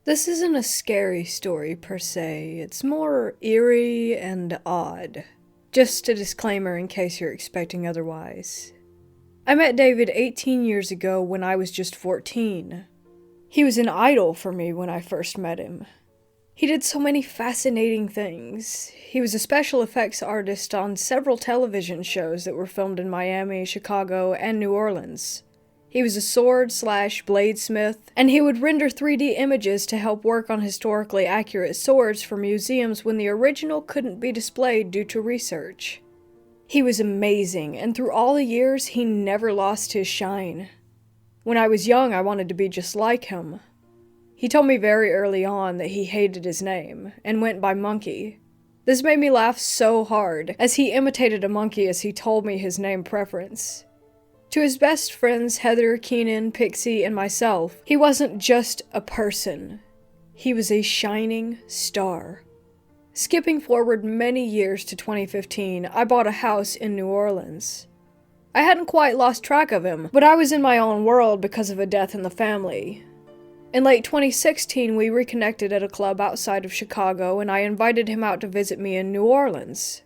This isn't a scary story per se, it's more eerie and odd. Just a disclaimer in case you're expecting otherwise. I met David 18 years ago when I was just 14. He was an idol for me when I first met him. He did so many fascinating things. He was a special effects artist on several television shows that were filmed in Miami, Chicago, and New Orleans. He was a sword/bladesmith, and he would render 3D images to help work on historically accurate swords for museums when the original couldn't be displayed due to research. He was amazing, and through all the years, he never lost his shine. When I was young, I wanted to be just like him. He told me very early on that he hated his name, and went by Monkey. This made me laugh so hard, as he imitated a monkey as he told me his name preference. To his best friends Heather, Keenan, Pixie, and myself, he wasn't just a person. He was a shining star. Skipping forward many years to 2015, I bought a house in New Orleans. I hadn't quite lost track of him, but I was in my own world because of a death in the family. In late 2016, we reconnected at a club outside of Chicago, and I invited him out to visit me in New Orleans.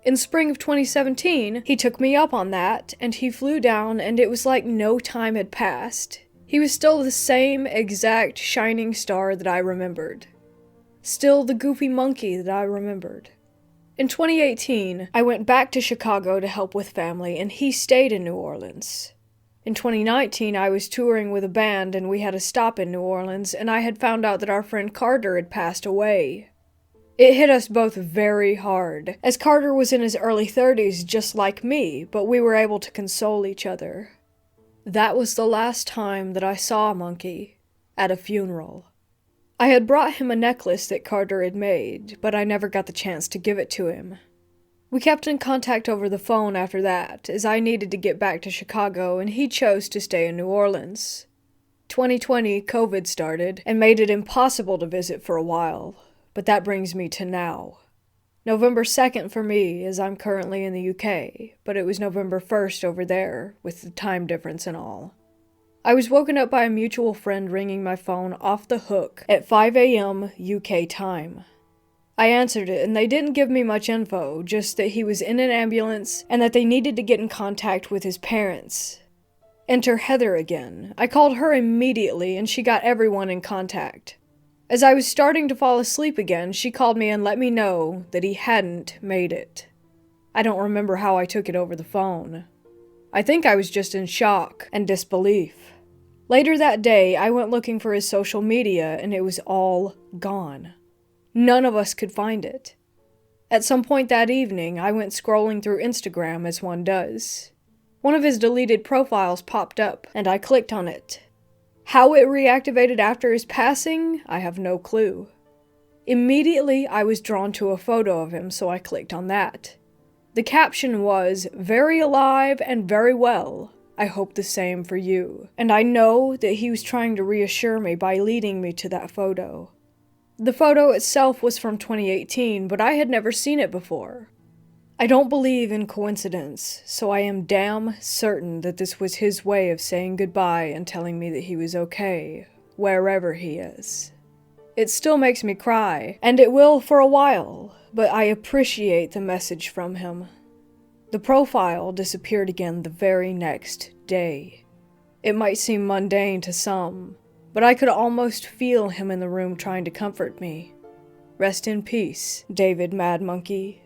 In spring of 2017, he took me up on that, and he flew down, and it was like no time had passed. He was still the same exact shining star that I remembered. Still the goofy monkey that I remembered. In 2018, I went back to Chicago to help with family, and he stayed in New Orleans. In 2019, I was touring with a band, and we had a stop in New Orleans, and I had found out that our friend Carter had passed away. It hit us both very hard, as Carter was in his early 30s just like me, but we were able to console each other. That was the last time that I saw Monkey, at a funeral. I had brought him a necklace that Carter had made, but I never got the chance to give it to him. We kept in contact over the phone after that, as I needed to get back to Chicago and he chose to stay in New Orleans. 2020, COVID started, and made it impossible to visit for a while. But that brings me to now. November 2nd for me, as I'm currently in the UK, but it was November 1st over there, with the time difference and all. I was woken up by a mutual friend ringing my phone off the hook at 5 a.m. UK time. I answered it, and they didn't give me much info, just that he was in an ambulance and that they needed to get in contact with his parents. Enter Heather again. I called her immediately, and she got everyone in contact. As I was starting to fall asleep again, she called me and let me know that he hadn't made it. I don't remember how I took it over the phone. I think I was just in shock and disbelief. Later that day, I went looking for his social media and it was all gone. None of us could find it. At some point that evening, I went scrolling through Instagram as one does. One of his deleted profiles popped up and I clicked on it. How it reactivated after his passing, I have no clue. Immediately, I was drawn to a photo of him, so I clicked on that. The caption was, "Very alive and very well. I hope the same for you." And I know that he was trying to reassure me by leading me to that photo. The photo itself was from 2018, but I had never seen it before. I don't believe in coincidence, so I am damn certain that this was his way of saying goodbye and telling me that he was okay, wherever he is. It still makes me cry, and it will for a while, but I appreciate the message from him. The profile disappeared again the very next day. It might seem mundane to some, but I could almost feel him in the room trying to comfort me. Rest in peace, David Mad Monkey.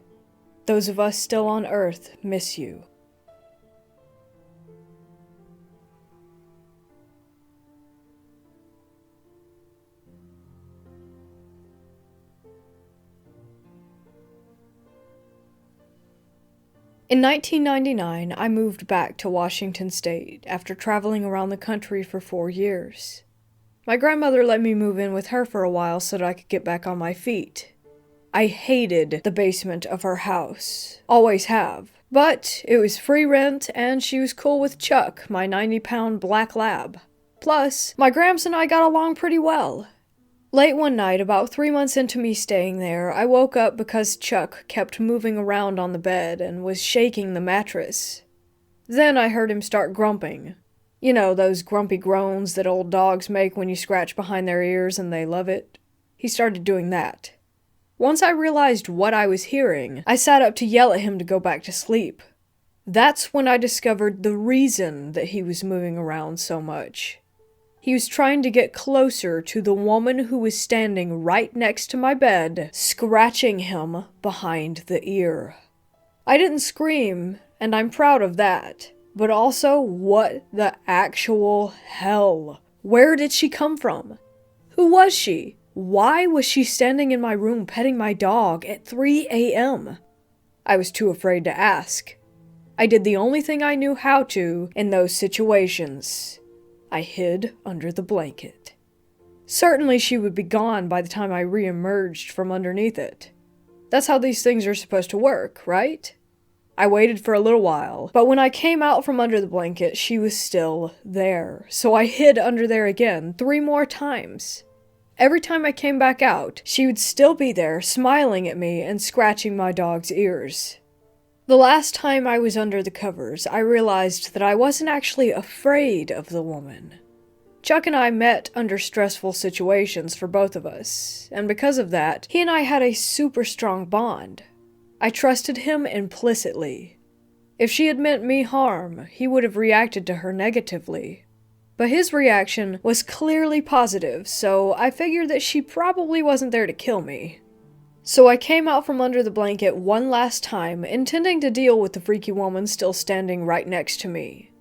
Those of us still on Earth miss you. In 1999, I moved back to Washington State after traveling around the country for 4 years. My grandmother let me move in with her for a while so that I could get back on my feet. I hated the basement of her house. Always have. But it was free rent, and she was cool with Chuck, my 90-pound black lab. Plus, my Gramps and I got along pretty well. Late one night, about 3 months into me staying there, I woke up because Chuck kept moving around on the bed and was shaking the mattress. Then I heard him start grumping. You know, those grumpy groans that old dogs make when you scratch behind their ears and they love it. He started doing that. Once I realized what I was hearing, I sat up to yell at him to go back to sleep. That's when I discovered the reason that he was moving around so much. He was trying to get closer to the woman who was standing right next to my bed, scratching him behind the ear. I didn't scream, and I'm proud of that. But also, what the actual hell? Where did she come from? Who was she? Why was she standing in my room petting my dog at 3 a.m.? I was too afraid to ask. I did the only thing I knew how to in those situations. I hid under the blanket. Certainly she would be gone by the time I re-emerged from underneath it. That's how these things are supposed to work, right? I waited for a little while, but when I came out from under the blanket, she was still there. So I hid under there again 3 more times. Every time I came back out, she would still be there, smiling at me and scratching my dog's ears. The last time I was under the covers, I realized that I wasn't actually afraid of the woman. Chuck and I met under stressful situations for both of us, and because of that, he and I had a super strong bond. I trusted him implicitly. If she had meant me harm, he would have reacted to her negatively. But his reaction was clearly positive, so I figured that she probably wasn't there to kill me. So I came out from under the blanket one last time, intending to deal with the freaky woman still standing right next to me.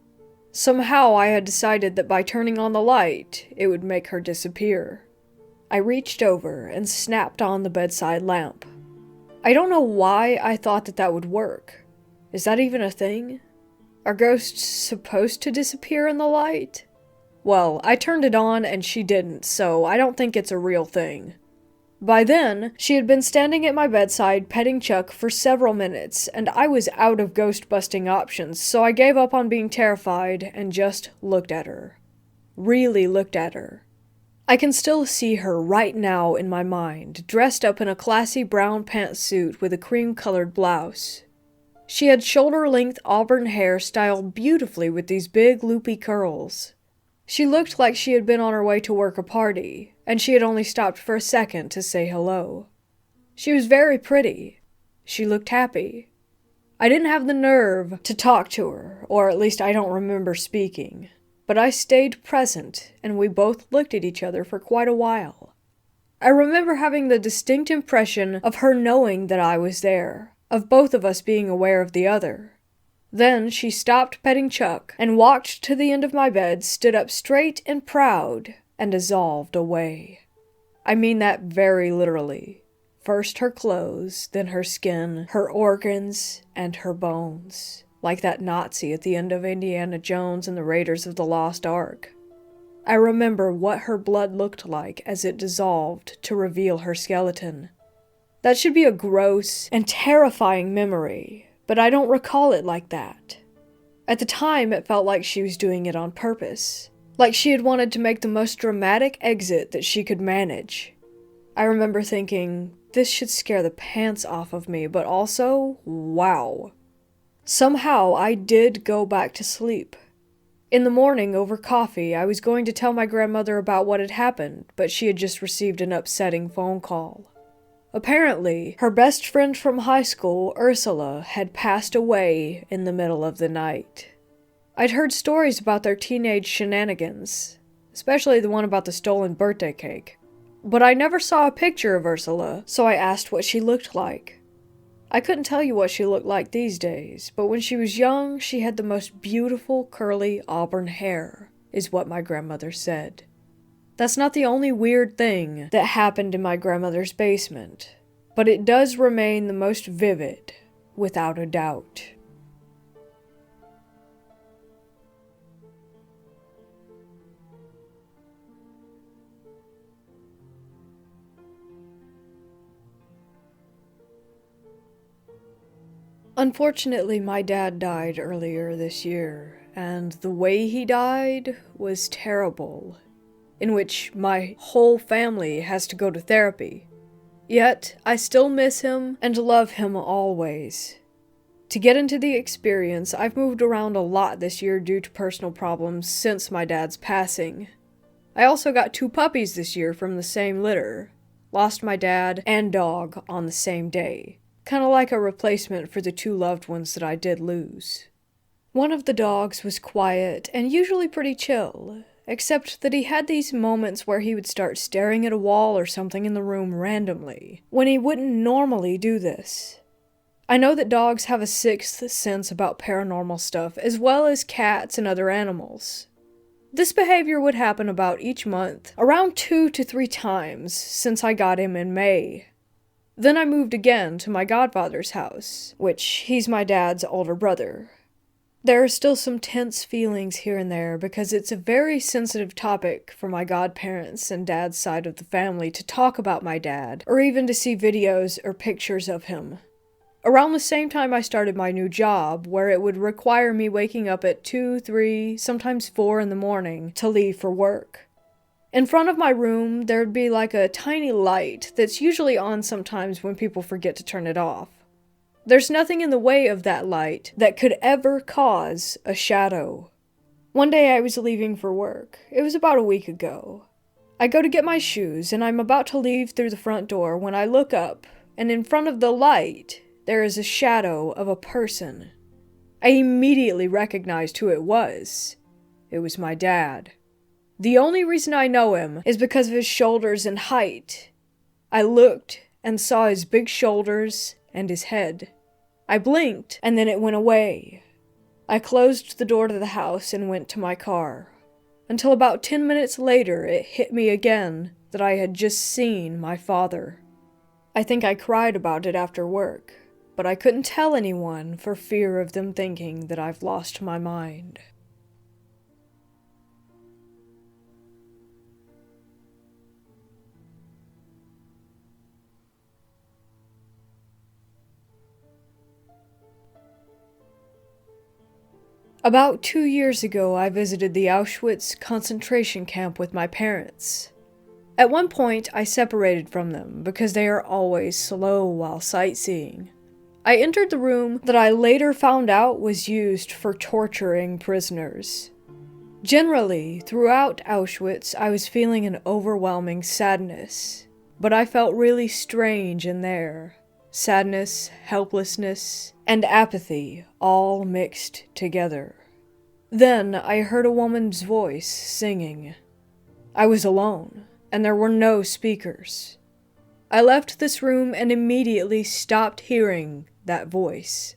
Somehow I had decided that by turning on the light, it would make her disappear. I reached over and snapped on the bedside lamp. I don't know why I thought that would work. Is that even a thing? Are ghosts supposed to disappear in the light? Well, I turned it on and she didn't, so I don't think it's a real thing. By then, she had been standing at my bedside petting Chuck for several minutes, and I was out of ghost-busting options, so I gave up on being terrified and just looked at her. Really looked at her. I can still see her right now in my mind, dressed up in a classy brown pantsuit with a cream-colored blouse. She had shoulder-length auburn hair styled beautifully with these big loopy curls. She looked like she had been on her way to work a party, and she had only stopped for a second to say hello. She was very pretty. She looked happy. I didn't have the nerve to talk to her, or at least I don't remember speaking. But I stayed present, and we both looked at each other for quite a while. I remember having the distinct impression of her knowing that I was there, of both of us being aware of the other. Then she stopped petting Chuck and walked to the end of my bed, stood up straight and proud, and dissolved away. I mean that very literally. First her clothes, then her skin, her organs, and her bones. Like that Nazi at the end of Indiana Jones and the Raiders of the Lost Ark. I remember what her blood looked like as it dissolved to reveal her skeleton. That should be a gross and terrifying memory, but I don't recall it like that. At the time, it felt like she was doing it on purpose. Like she had wanted to make the most dramatic exit that she could manage. I remember thinking, this should scare the pants off of me, but also, wow. Somehow, I did go back to sleep. In the morning, over coffee, I was going to tell my grandmother about what had happened, but she had just received an upsetting phone call. Apparently, her best friend from high school, Ursula, had passed away in the middle of the night. I'd heard stories about their teenage shenanigans, especially the one about the stolen birthday cake. But I never saw a picture of Ursula, so I asked what she looked like. I couldn't tell you what she looked like these days, but when she was young, she had the most beautiful curly auburn hair, is what my grandmother said. That's not the only weird thing that happened in my grandmother's basement, but it does remain the most vivid, without a doubt. Unfortunately, my dad died earlier this year, and the way he died was terrible, in which my whole family has to go to therapy. Yet, I still miss him and love him always. To get into the experience, I've moved around a lot this year due to personal problems since my dad's passing. I also got 2 puppies this year from the same litter. Lost my dad and dog on the same day. Kinda like a replacement for the 2 loved ones that I did lose. One of the dogs was quiet and usually pretty chill, except that he had these moments where he would start staring at a wall or something in the room randomly, when he wouldn't normally do this. I know that dogs have a 6th sense about paranormal stuff, as well as cats and other animals. This behavior would happen about each month, around 2 to 3 times since I got him in May. Then I moved again to my godfather's house, which he's my dad's older brother. There are still some tense feelings here and there because it's a very sensitive topic for my godparents and dad's side of the family to talk about my dad, or even to see videos or pictures of him. Around the same time I started my new job, where it would require me waking up at 2, 3, sometimes 4 in the morning to leave for work. In front of my room, there'd be like a tiny light that's usually on sometimes when people forget to turn it off. There's nothing in the way of that light that could ever cause a shadow. One day I was leaving for work. It was about a week ago. I go to get my shoes, and I'm about to leave through the front door when I look up, and in front of the light, there is a shadow of a person. I immediately recognized who it was. It was my dad. The only reason I know him is because of his shoulders and height. I looked and saw his big shoulders and his head. I blinked, and then it went away. I closed the door to the house and went to my car. Until about 10 minutes later, it hit me again that I had just seen my father. I think I cried about it after work, but I couldn't tell anyone for fear of them thinking that I've lost my mind. About 2 years ago, I visited the Auschwitz concentration camp with my parents. At one point, I separated from them because they are always slow while sightseeing. I entered the room that I later found out was used for torturing prisoners. Generally, throughout Auschwitz, I was feeling an overwhelming sadness, but I felt really strange in there. Sadness, helplessness, and apathy all mixed together. Then I heard a woman's voice singing. I was alone, and there were no speakers. I left this room and immediately stopped hearing that voice.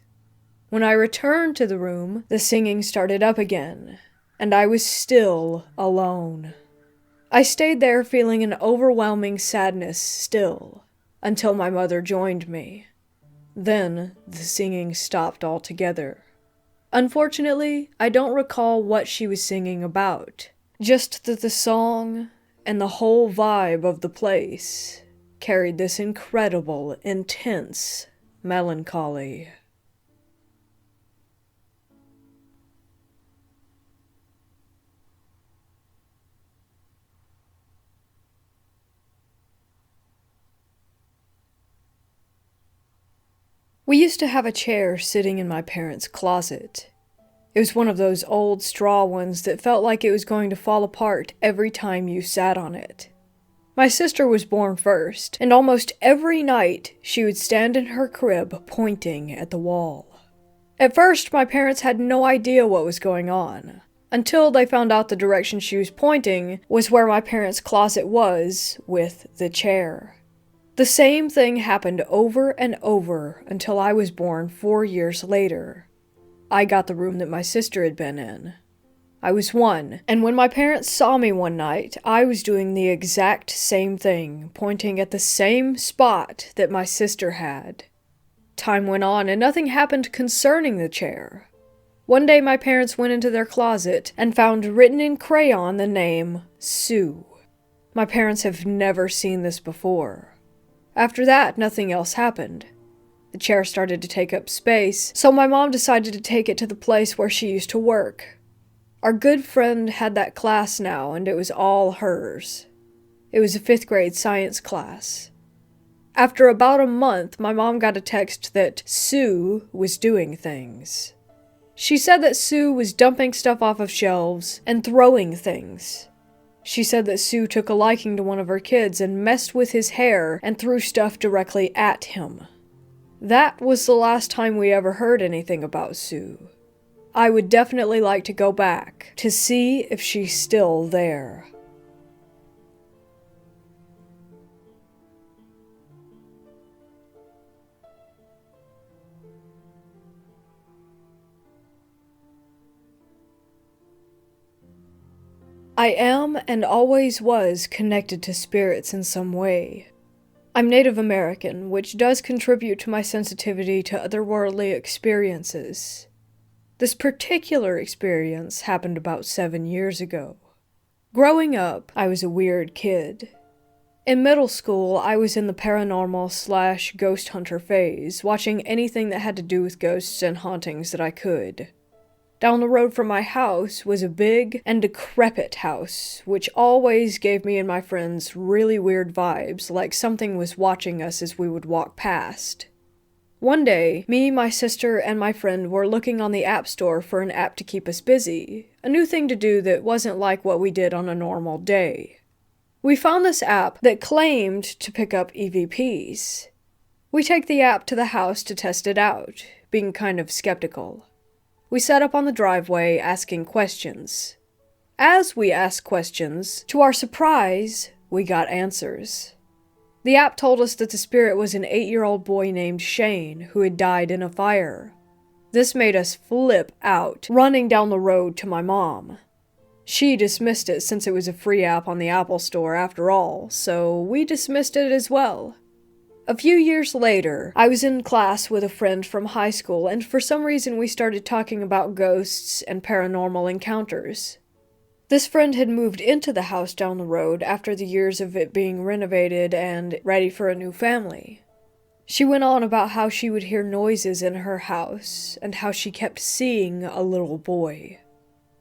When I returned to the room, the singing started up again, and I was still alone. I stayed there feeling an overwhelming sadness still, until my mother joined me. Then the singing stopped altogether. Unfortunately, I don't recall what she was singing about, just that the song and the whole vibe of the place carried this incredible, intense melancholy. We used to have a chair sitting in my parents' closet. It was one of those old straw ones that felt like it was going to fall apart every time you sat on it. My sister was born first, and almost every night she would stand in her crib pointing at the wall. At first, my parents had no idea what was going on, until they found out the direction she was pointing was where my parents' closet was with the chair. The same thing happened over and over until I was born 4 years later. I got the room that my sister had been in. I was 1, and when my parents saw me one night, I was doing the exact same thing, pointing at the same spot that my sister had. Time went on and nothing happened concerning the chair. One day my parents went into their closet and found written in crayon the name Sue. My parents have never seen this before. After that, nothing else happened. The chair started to take up space, so my mom decided to take it to the place where she used to work. Our good friend had that class now, and it was all hers. It was a 5th grade science class. After about a month, my mom got a text that Sue was doing things. She said that Sue was dumping stuff off of shelves and throwing things. She said that Sue took a liking to one of her kids and messed with his hair and threw stuff directly at him. That was the last time we ever heard anything about Sue. I would definitely like to go back to see if she's still there. I am and always was connected to spirits in some way. I'm Native American, which does contribute to my sensitivity to otherworldly experiences. This particular experience happened about 7 years ago. Growing up, I was a weird kid. In middle school, I was in the paranormal/ghost hunter phase, watching anything that had to do with ghosts and hauntings that I could. Down the road from my house was a big and decrepit house, which always gave me and my friends really weird vibes, like something was watching us as we would walk past. One day, me, my sister, and my friend were looking on the App Store for an app to keep us busy, a new thing to do that wasn't like what we did on a normal day. We found this app that claimed to pick up EVPs. We take the app to the house to test it out, being kind of skeptical. We sat up on the driveway asking questions. As we asked questions, to our surprise, we got answers. The app told us that the spirit was an 8-year-old boy named Shane who had died in a fire. This made us flip out, running down the road to my mom. She dismissed it since it was a free app on the Apple Store after all, so we dismissed it as well. A few years later, I was in class with a friend from high school, and for some reason we started talking about ghosts and paranormal encounters. This friend had moved into the house down the road after the years of it being renovated and ready for a new family. She went on about how she would hear noises in her house, and how she kept seeing a little boy.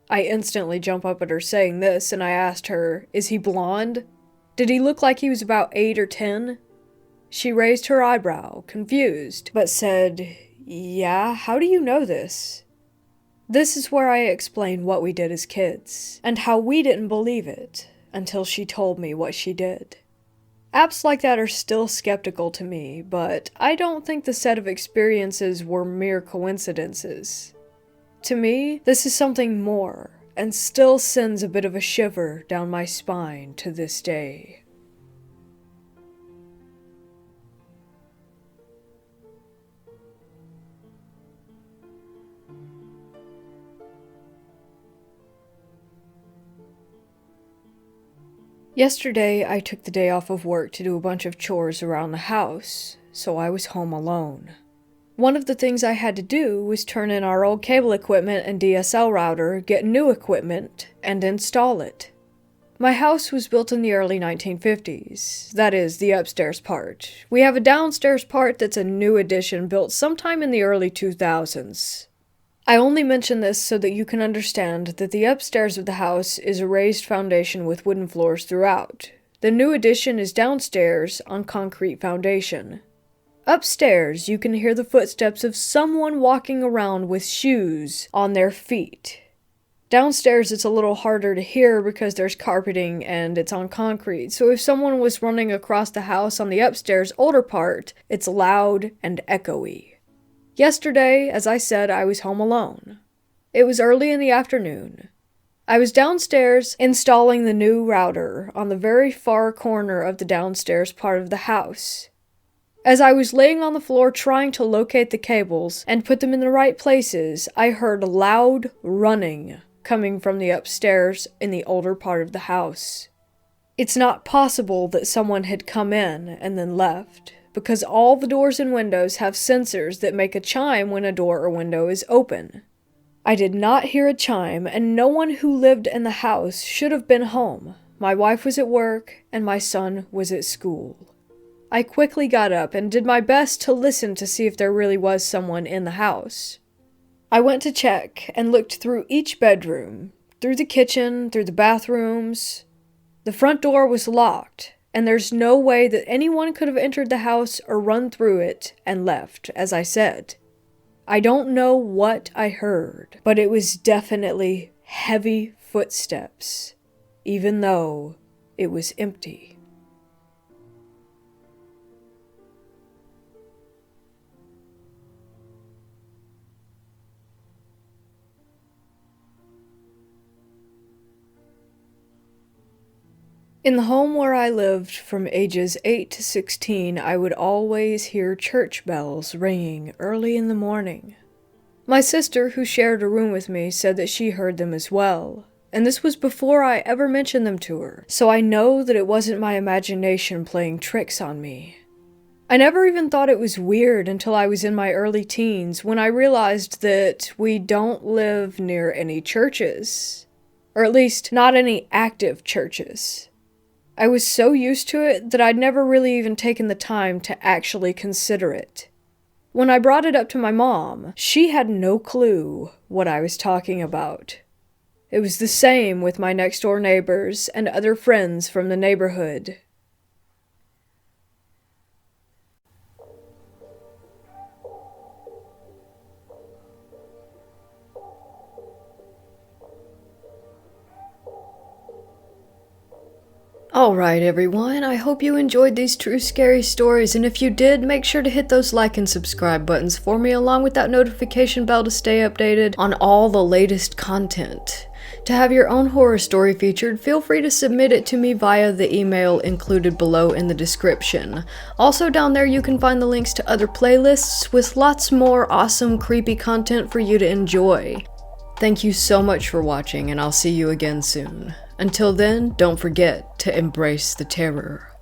I instantly jump up at her saying this, and I asked her, "Is he blonde? Did he look like he was about 8 or 10? She raised her eyebrow, confused, but said, "Yeah, how do you know this?" This is where I explain what we did as kids, and how we didn't believe it until she told me what she did. Apps like that are still skeptical to me, but I don't think the set of experiences were mere coincidences. To me, this is something more, and still sends a bit of a shiver down my spine to this day. Yesterday, I took the day off of work to do a bunch of chores around the house, so I was home alone. One of the things I had to do was turn in our old cable equipment and DSL router, get new equipment, and install it. My house was built in the early 1950s, that is, the upstairs part. We have a downstairs part that's a new addition built sometime in the early 2000s. I only mention this so that you can understand that the upstairs of the house is a raised foundation with wooden floors throughout. The new addition is downstairs on concrete foundation. Upstairs, you can hear the footsteps of someone walking around with shoes on their feet. Downstairs, it's a little harder to hear because there's carpeting and it's on concrete, so if someone was running across the house on the upstairs older part, it's loud and echoey. Yesterday, as I said, I was home alone. It was early in the afternoon. I was downstairs installing the new router on the very far corner of the downstairs part of the house. As I was laying on the floor trying to locate the cables and put them in the right places, I heard loud running coming from the upstairs in the older part of the house. It's not possible that someone had come in and then left, because all the doors and windows have sensors that make a chime when a door or window is open. I did not hear a chime, and no one who lived in the house should have been home. My wife was at work, and my son was at school. I quickly got up and did my best to listen to see if there really was someone in the house. I went to check and looked through each bedroom, through the kitchen, through the bathrooms. The front door was locked, and there's no way that anyone could have entered the house or run through it and left, as I said. I don't know what I heard, but it was definitely heavy footsteps, even though it was empty. In the home where I lived from ages 8 to 16, I would always hear church bells ringing early in the morning. My sister, who shared a room with me, said that she heard them as well, and this was before I ever mentioned them to her, so I know that it wasn't my imagination playing tricks on me. I never even thought it was weird until I was in my early teens when I realized that we don't live near any churches, or at least not any active churches. I was so used to it that I'd never really even taken the time to actually consider it. When I brought it up to my mom, she had no clue what I was talking about. It was the same with my next-door neighbors and other friends from the neighborhood. Alright everyone, I hope you enjoyed these true scary stories, and if you did, make sure to hit those like and subscribe buttons for me along with that notification bell to stay updated on all the latest content. To have your own horror story featured, feel free to submit it to me via the email included below in the description. Also down there you can find the links to other playlists with lots more awesome creepy content for you to enjoy. Thank you so much for watching, and I'll see you again soon. Until then, don't forget to embrace the terror.